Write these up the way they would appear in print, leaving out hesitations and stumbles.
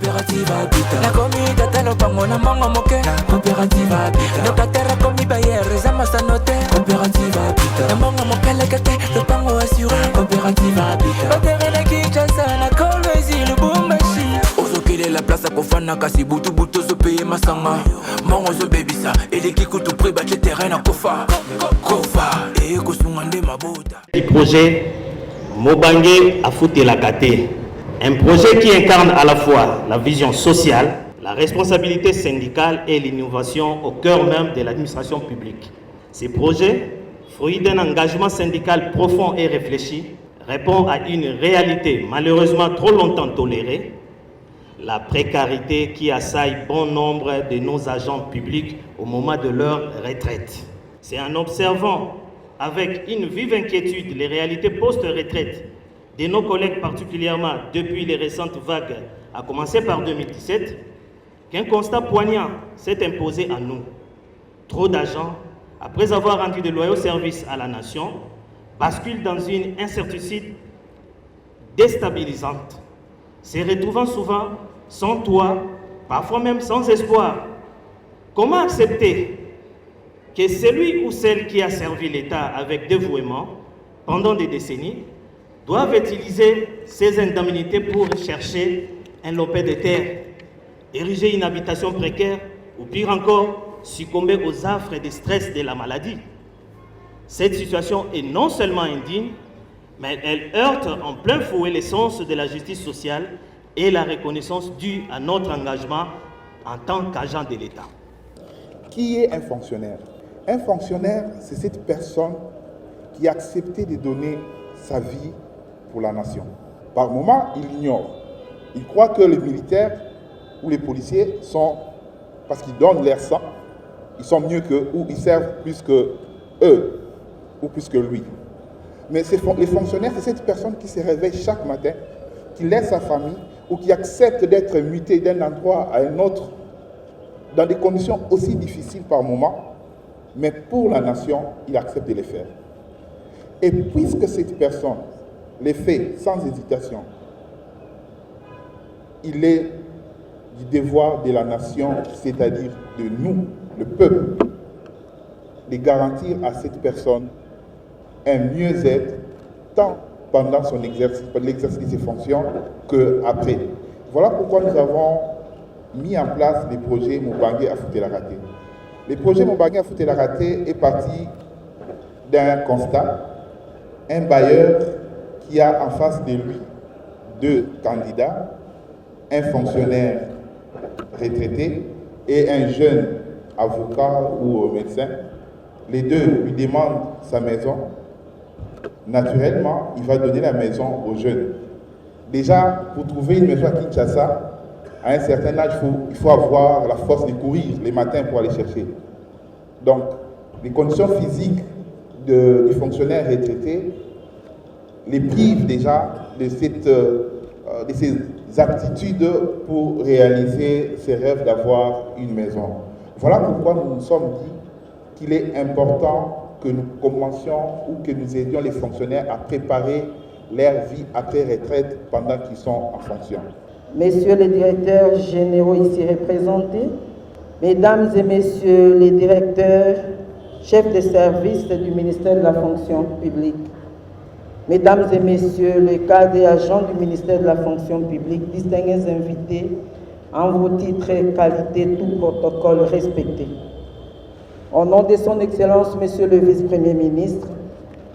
coopérative Habitat. La commune d'Atalo Pango na Mango Moke, coopérative Habitat. Le Katera Komi Bayer, Zama Sanote, coopérative Habitat. La Mango Moke Lekate, le Pango assuré, coopérative Habitat. Baterena Kinshasa, na Kolwezi, le Bumbashi. Ozo kile la place à Kofana, Kasi Boutou Boutou, zo paye Masanga. Mango zo baby ça, et les Kikutu prix, bat les terrains à Kofa. Kofa, et Kosungande Mabota. Du projet Mobangue Afute Lakate. Un projet qui incarne à la fois la vision sociale, la responsabilité syndicale et l'innovation au cœur même de l'administration publique. Ces projets, fruits d'un engagement syndical profond et réfléchi, répondent à une réalité malheureusement trop longtemps tolérée, la précarité qui assaille bon nombre de nos agents publics au moment de leur retraite. C'est en observant avec une vive inquiétude les réalités post-retraite de nos collègues, particulièrement depuis les récentes vagues, à commencer par 2017, qu'un constat poignant s'est imposé à nous. Trop d'agents, après avoir rendu de loyaux services à la nation, basculent dans une incertitude déstabilisante, se retrouvant souvent sans toit, parfois même sans espoir. Comment accepter que celui ou celle qui a servi l'État avec dévouement pendant des décennies doivent utiliser ces indemnités pour chercher un lopin de terre, ériger une habitation précaire ou pire encore, succomber aux affres et des stress de la maladie? Cette situation est non seulement indigne, mais elle heurte en plein fouet l'essence de la justice sociale et la reconnaissance due à notre engagement en tant qu'agent de l'État. Qui est un fonctionnaire? Un fonctionnaire, c'est cette personne qui a accepté de donner sa vie pour la nation. Par moments, il ignore. Il croit que les militaires ou les policiers sont, parce qu'ils donnent leur sang, ils sont mieux qu'eux ou ils servent plus que eux ou plus que lui. Mais les fonctionnaires, c'est cette personne qui se réveille chaque matin, qui laisse sa famille ou qui accepte d'être muté d'un endroit à un autre dans des conditions aussi difficiles par moment, mais pour la nation, il accepte de les faire. Et puisque cette personne les fait sans hésitation, il est du devoir de la nation, c'est-à-dire de nous, le peuple, de garantir à cette personne un mieux-être, tant pendant l'exercice de ses fonctions qu'après. Voilà pourquoi nous avons mis en place le projet Mobangue Afute Lakate. Le projet Mobangue Afute Lakate est parti d'un constat, un bailleur qui a en face de lui deux candidats, un fonctionnaire retraité et un jeune avocat ou médecin. Les deux lui demandent sa maison. Naturellement, il va donner la maison au jeune. Déjà, pour trouver une maison à Kinshasa, à un certain âge, il faut avoir la force de courir les matins pour aller chercher. Donc, les conditions physiques du fonctionnaire retraité les privent déjà de ces aptitudes pour réaliser ses rêves d'avoir une maison. Voilà pourquoi nous nous sommes dit qu'il est important que nous commencions ou que nous aidions les fonctionnaires à préparer leur vie après retraite pendant qu'ils sont en fonction. Messieurs les directeurs généraux ici représentés, Mesdames et Messieurs les directeurs, chefs de service du ministère de la fonction publique, Mesdames et Messieurs les cadres et agents du ministère de la fonction publique, distingués invités, en vos titres et qualités, tout protocole respecté. Au nom de son Excellence, Monsieur le Vice-Premier ministre,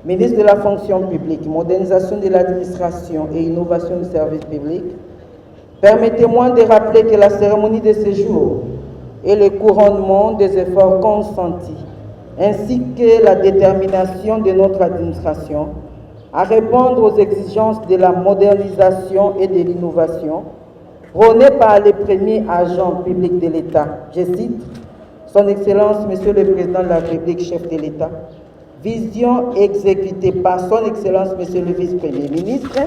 ministre de la fonction publique, modernisation de l'administration et innovation du service public, permettez-moi de rappeler que la cérémonie de ce jour est le couronnement des efforts consentis, ainsi que la détermination de notre administration à répondre aux exigences de la modernisation et de l'innovation, prônées par les premiers agents publics de l'État. Je cite Son Excellence, Monsieur le Président de la République, chef de l'État, vision exécutée par Son Excellence, Monsieur le Vice-Premier ministre,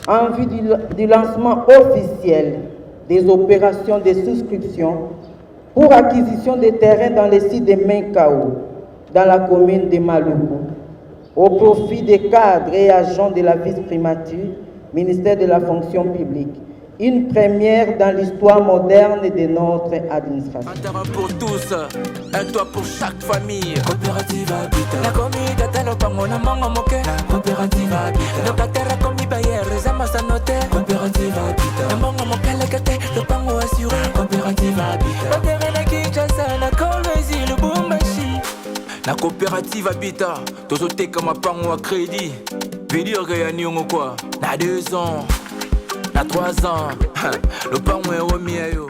en vue du lancement officiel des opérations de souscription pour acquisition des terrains dans les sites de Menkao, dans la commune de Maluku, au profit des cadres et agents de la vice-primature, ministère de la fonction publique, Une première dans l'histoire moderne de notre administration. Un terrain pour tous, un toit pour chaque famille. Coopérative Habitat. La comida te lo pango na mongo moke. Coopérative Habitat. No katera komi bayer, zama sa note. Coopérative Habitat. Na mongo moke lekete, lo pango assuré. Coopérative Habitat. Na terre na Kinshasa, na Kolwezi, le Bumbashi. Na coopérative Habitat, tozote kama pango à crédit. Veut dire que y'a nyongo quoi. Na 2 ans. Na 3 ans, le pango est remis à yo.